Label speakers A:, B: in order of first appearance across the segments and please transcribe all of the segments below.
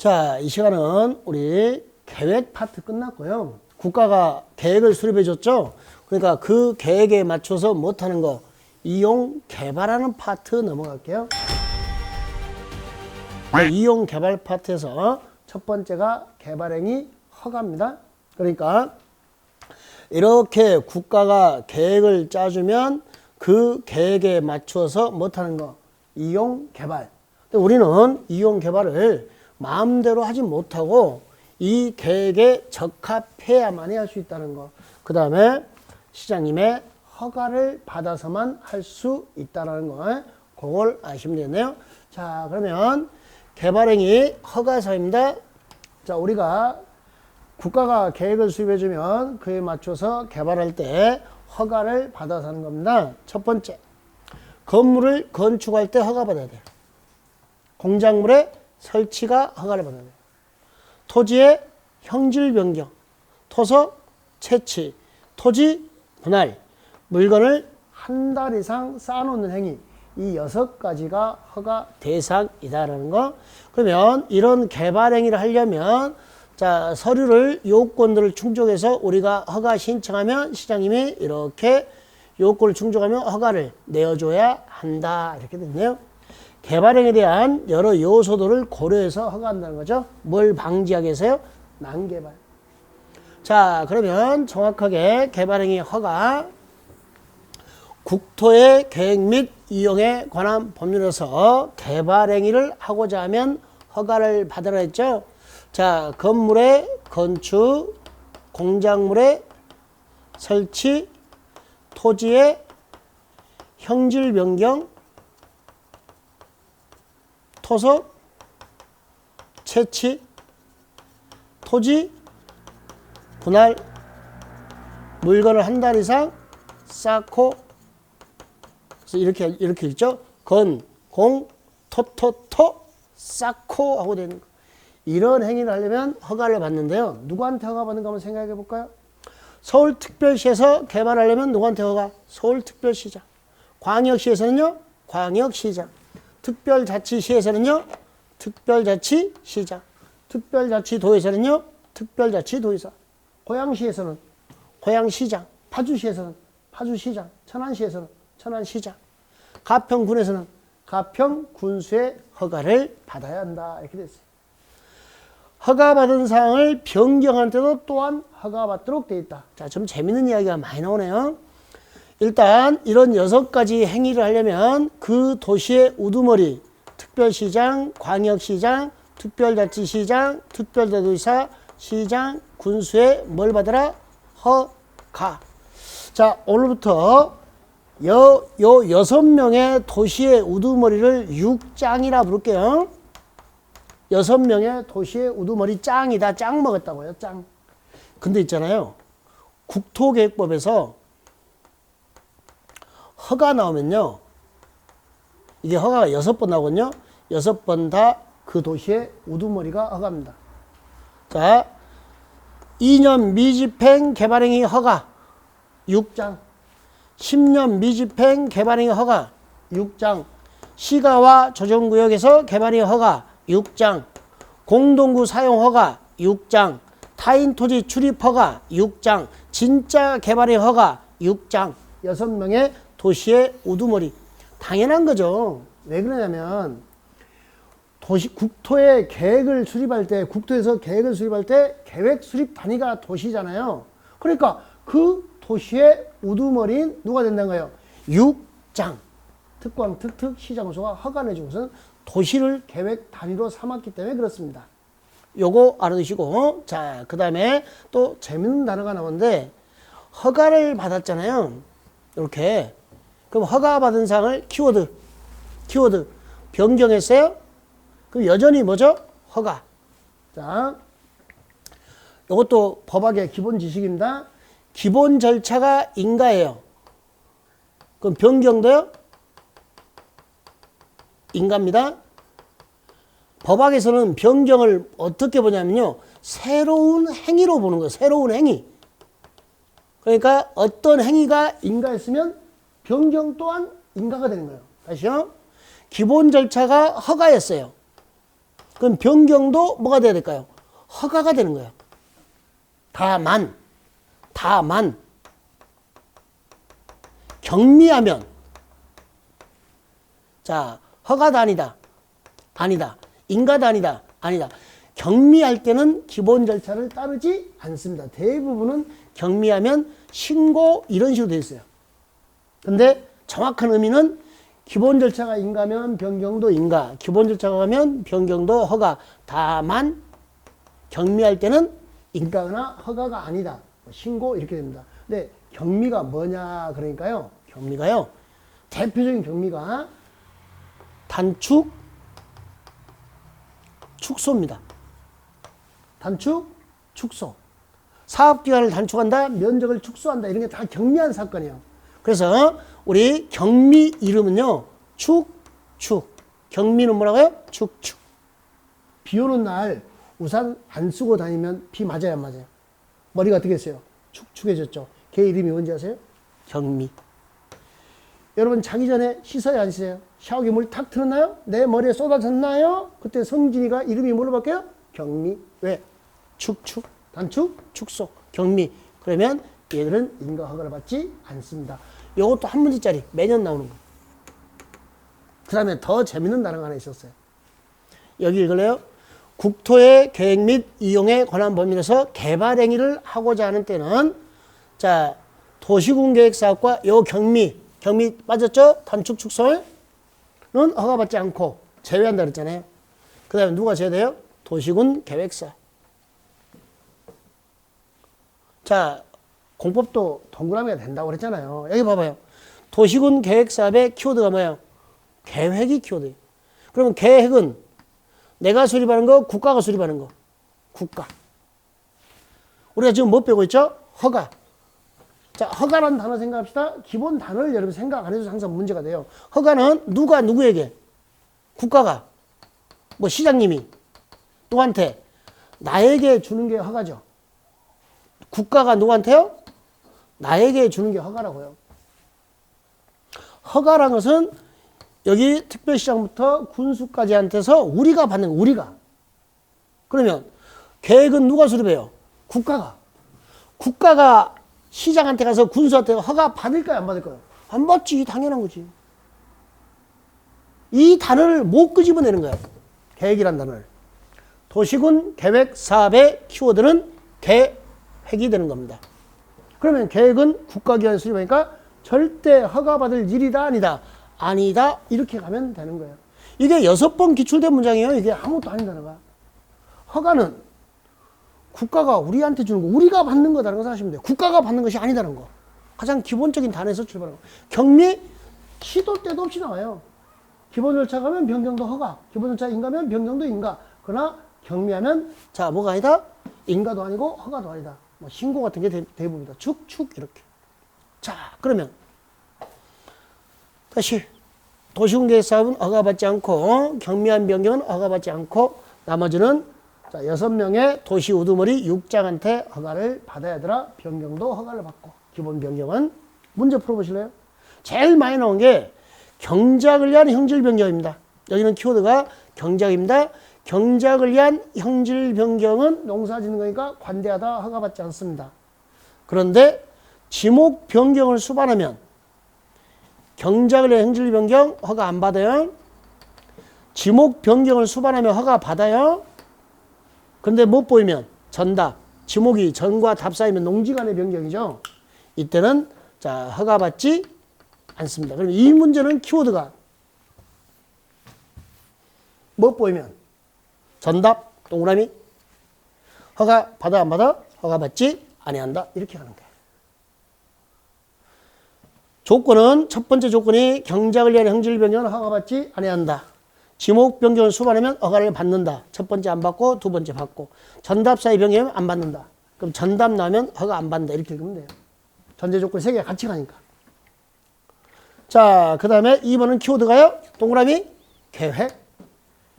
A: 자, 이 시간은 우리 계획 파트 끝났고요. 국가가 계획을 수립해 줬죠. 그러니까 그 계획에 맞춰서 못하는 거 이용 개발하는 파트 넘어갈게요. 이용 개발 파트에서 첫 번째가 개발행위 허가입니다. 그러니까 이렇게 국가가 계획을 짜주면 그 계획에 맞춰서 못하는 거 이용 개발. 근데 우리는 이용 개발을 마음대로 하지 못하고 이 계획에 적합해야만이 할 수 있다는 거. 그 다음에 시장님의 허가를 받아서만 할 수 있다는 거. 그걸 아시면 되겠네요. 자, 그러면 개발행위 허가서입니다. 자, 우리가 국가가 계획을 수립해주면 그에 맞춰서 개발할 때 허가를 받아서 하는 겁니다. 첫 번째, 건물을 건축할 때 허가받아야 돼요. 공작물의 설치가 허가를 받아야 돼요. 토지의 형질 변경, 토석 채취, 토지 분할, 물건을 한 달 이상 쌓아놓는 행위, 이 6가지가 허가 대상이다라는 거. 그러면 이런 개발 행위를 하려면 자, 서류를 요건들을 충족해서 우리가 허가 신청하면 시장님이 이렇게 요건을 충족하면 허가를 내어줘야 한다. 이렇게 됐네요. 개발행위에 대한 여러 요소들을 고려해서 허가한다는 거죠. 뭘 방지하기 위해서요? 난개발. 자, 그러면 정확하게 개발행위 허가. 국토의 계획 및 이용에 관한 법률에서 개발행위를 하고자 하면 허가를 받으라 했죠. 자, 건물의 건축, 공작물의 설치, 토지의 형질 변경, 토석, 채취, 토지, 분할, 물건을 한 달 이상 쌓고, 그래서 이렇게 있죠. 건, 공, 토, 쌓고 하고 되는 거. 이런 행위를 하려면 허가를 받는데요. 누구한테 허가 받는가 한번 생각해 볼까요? 서울특별시에서 개발하려면 누구한테 허가? 서울특별시장. 광역시에서는요? 광역시장. 특별자치시에서는요? 특별자치시장. 특별자치도에서는요? 특별자치도의사. 고양시에서는 고양시장. 파주시에서는 파주시장. 천안시에서는 천안시장. 가평군에서는 가평군수의 허가를 받아야 한다. 이렇게 됐어요. 허가받은 사항을 변경할 때도 또한 허가받도록 되어 있다. 자, 좀 재밌는 이야기가 많이 나오네요. 일단 이런 6가지 행위를 하려면 그 도시의 우두머리, 특별시장, 광역시장, 특별자치시장, 특별대도의사, 시장, 군수에 뭘 받으라? 허가. 자, 오늘부터 요 6명의 도시의 우두머리를 6짱이라 부를게요. 6명의 도시의 우두머리 짱이다. 짱 먹었다고요. 짱. 근데 있잖아요. 국토계획법에서 허가 나오면요. 이게 허가가 6번 나오거든요. 6번 다 그 도시의 우두머리가 허가입니다. 자, 2년 미집행 개발행위 허가 6장. 10년 미집행 개발행위 허가 6장. 시가와 조정구역에서 개발행위 허가 6장. 공동구 사용 허가 6장. 타인 토지 출입 허가 6장. 진짜 개발의 허가 6장. 6명의 도시의 우두머리. 당연한 거죠. 왜 그러냐면 국토의 계획을 수립할 때, 국토에서 계획을 수립할 때 계획 수립 단위가 도시잖아요. 그러니까 그 도시의 우두머리인 누가 된다는 거예요? 6장. 특광, 특특, 시장소가 허가 내주고서는 도시를 계획 단위로 삼았기 때문에 그렇습니다. 요거 알아두시고, 자, 그 다음에 또 재밌는 단어가 나오는데, 허가를 받았잖아요. 이렇게. 그럼 허가 받은 사항을 키워드 변경했어요? 그럼 여전히 뭐죠? 허가. 자, 요것도 법학의 기본 지식입니다. 기본 절차가 인가예요. 그럼 변경도요? 인가입니다. 법학에서는 변경을 어떻게 보냐면요. 새로운 행위로 보는 거예요. 새로운 행위. 그러니까 어떤 행위가 인가했으면 변경 또한 인가가 되는 거예요. 다시요. 기본 절차가 허가였어요. 그럼 변경도 뭐가 돼야 될까요? 허가가 되는 거예요. 다만 경미하면 자, 허가도 아니다. 인가도 아니다. 경미할 때는 기본 절차를 따르지 않습니다. 대부분은 경미하면 신고 이런 식으로 되어 있어요. 근데 정확한 의미는 기본 절차가 인가면 변경도 인가, 기본 절차가 가면 변경도 허가. 다만 경미할 때는 인가나 허가가 아니다. 신고 이렇게 됩니다. 근데 경미가 뭐냐 그러니까요. 경미가요. 대표적인 경미가 단축, 축소입니다. 단축, 축소. 사업기간을 단축한다, 면적을 축소한다. 이런 게 다 경미한 사건이에요. 그래서 우리 경미 이름은요. 축축. 경미는 뭐라고요? 축축. 비 오는 날 우산 안 쓰고 다니면 비 맞아요, 안 맞아요? 머리가 어떻게 했어요? 축축해졌죠. 걔 이름이 뭔지 아세요? 경미. 여러분 자기 전에 씻어요, 안 씻어요? 샤워기 물 탁 틀었나요? 내 머리에 쏟아졌나요? 그때 성진이가 이름이 뭘로 바뀌어요? 경미. 왜? 축축, 단축, 축소, 경미. 그러면 얘들은 인가 허가를 받지 않습니다. 이것도 한 문제짜리 매년 나오는 거. 그 다음에 더 재밌는 단어가 하나 있었어요. 여기 읽을래요? 국토의 계획 및 이용에 관한 범위에서 개발 행위를 하고자 하는 때는 자 도시군계획사업과 요 경미 빠졌죠? 단축 축소는 허가받지 않고 제외한다 그랬잖아요. 그 다음에 누가 제외돼요? 도시군 계획사. 자, 공법도 동그라미가 된다고 그랬잖아요. 여기 봐봐요. 도시군 계획사업의 키워드가 뭐예요? 계획이 키워드예요. 그러면 계획은 내가 수립하는 거, 국가가 수립하는 거. 국가. 우리가 지금 뭐 빼고 있죠? 허가. 자, 허가라는 단어 생각합시다. 기본 단어를 여러분 생각 안 해도 항상 문제가 돼요. 허가는 누가 누구에게? 국가가. 뭐 시장님이 누구한테? 나에게 주는 게 허가죠. 국가가 누구한테요? 나에게 주는 게 허가라고요. 허가라는 것은 여기 특별시장부터 군수까지한테서 우리가 받는 거, 우리가. 그러면 계획은 누가 수립해요? 국가가. 국가가 시장한테 가서 군수한테 허가 받을까요? 안 받을까요? 안 받지. 당연한 거지. 이 단어를 못 끄집어내는 거야. 계획이란 단어를. 도시군 계획 사업의 키워드는 계획이 되는 겁니다. 그러면 계획은 국가기관에 수립하니까 절대 허가받을 일이다 아니다. 아니다. 이렇게 가면 되는 거예요. 이게 6번 기출된 문장이에요. 이게 아무것도 아닌 단어가. 허가는 국가가 우리한테 주는 거, 우리가 받는 거다라는 거 생각하시면 돼요. 국가가 받는 것이 아니다는 거. 가장 기본적인 단어에서 출발하는 거. 경미, 시도 때도 없이 나와요. 기본 절차 가면 변경도 허가, 기본 절차 인가면 변경도 인가. 그러나 경미하면 자 뭐가 아니다? 인가도 아니고 허가도 아니다. 뭐 신고 같은 게 대부분이다. 축축 이렇게. 자 그러면 다시 도시군계획사업은 허가받지 않고 경미한 변경은 허가받지 않고 나머지는 자, 6명의 도시 우두머리 6장한테 허가를 받아야 되더라. 변경도 허가를 받고. 기본 변경은 문제 풀어보실래요? 제일 많이 나온 게 경작을 위한 형질 변경입니다. 여기는 키워드가 경작입니다. 경작을 위한 형질 변경은 농사 짓는 거니까 관대하다 허가받지 않습니다. 그런데 지목 변경을 수반하면 경작을 위한 형질 변경 허가 안 받아요. 지목 변경을 수반하면 허가 받아요. 근데 못 보이면 전답, 지목이 전과 답 사이면 농지 간의 변경이죠. 이때는 자 허가받지 않습니다. 그럼 이 문제는 키워드가 못 보이면 전답, 동그라미, 허가 받아 안 받아? 허가받지 아니한다. 이렇게 가는 거예요. 조건은 첫 번째 조건이 경작을 위한 형질 변경은 허가받지 아니한다. 지목 변경을 수반하면 허가를 받는다. 첫 번째 안 받고 두 번째 받고. 전답 사이 변경하면 안 받는다. 그럼 전답 나오면 허가 안 받는다. 이렇게 읽으면 돼요. 전제 조건 3개가 같이 가니까. 자, 그 다음에 2번은 키워드가요. 동그라미 계획.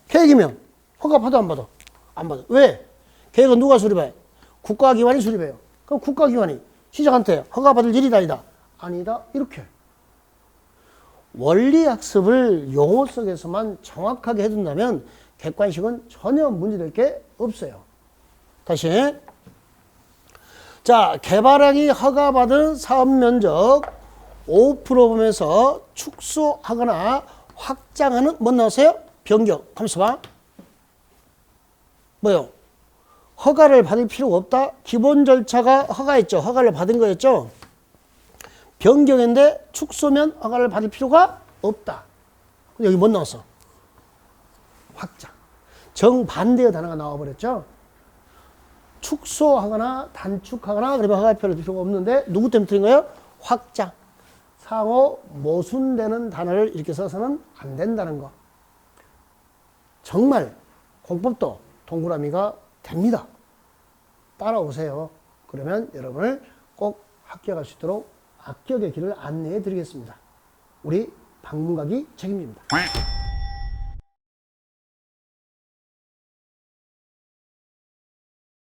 A: 계획이면 허가 받아 안 받아? 안 받아. 왜? 계획은 누가 수립해? 국가기관이 수립해요. 그럼 국가기관이 시장한테 허가 받을 일이다 아니다? 아니다. 이렇게. 원리학습을 용어 속에서만 정확하게 해둔다면 객관식은 전혀 문제될 게 없어요. 다시. 자, 개발행위 허가받은 사업 면적 5% 보면서 축소하거나 확장하는 뭐 나오세요? 변경. 가만있어 봐. 뭐요? 허가를 받을 필요가 없다. 기본 절차가 허가였죠. 허가를 받은 거였죠. 변경인데 축소면 허가를 받을 필요가 없다. 여기 뭐 나왔어? 확장. 정반대의 단어가 나와버렸죠. 축소하거나 단축하거나 그러면 허가 필요가 없는데 누구 때문에 틀린 거예요? 확장. 상호 모순되는 단어를 이렇게 써서는 안 된다는 거. 정말 공법도 동그라미가 됩니다. 따라오세요. 그러면 여러분을 꼭 합격할 수 있도록 합격의 길을 안내해 드리겠습니다. 우리 방문가기 책임집니다.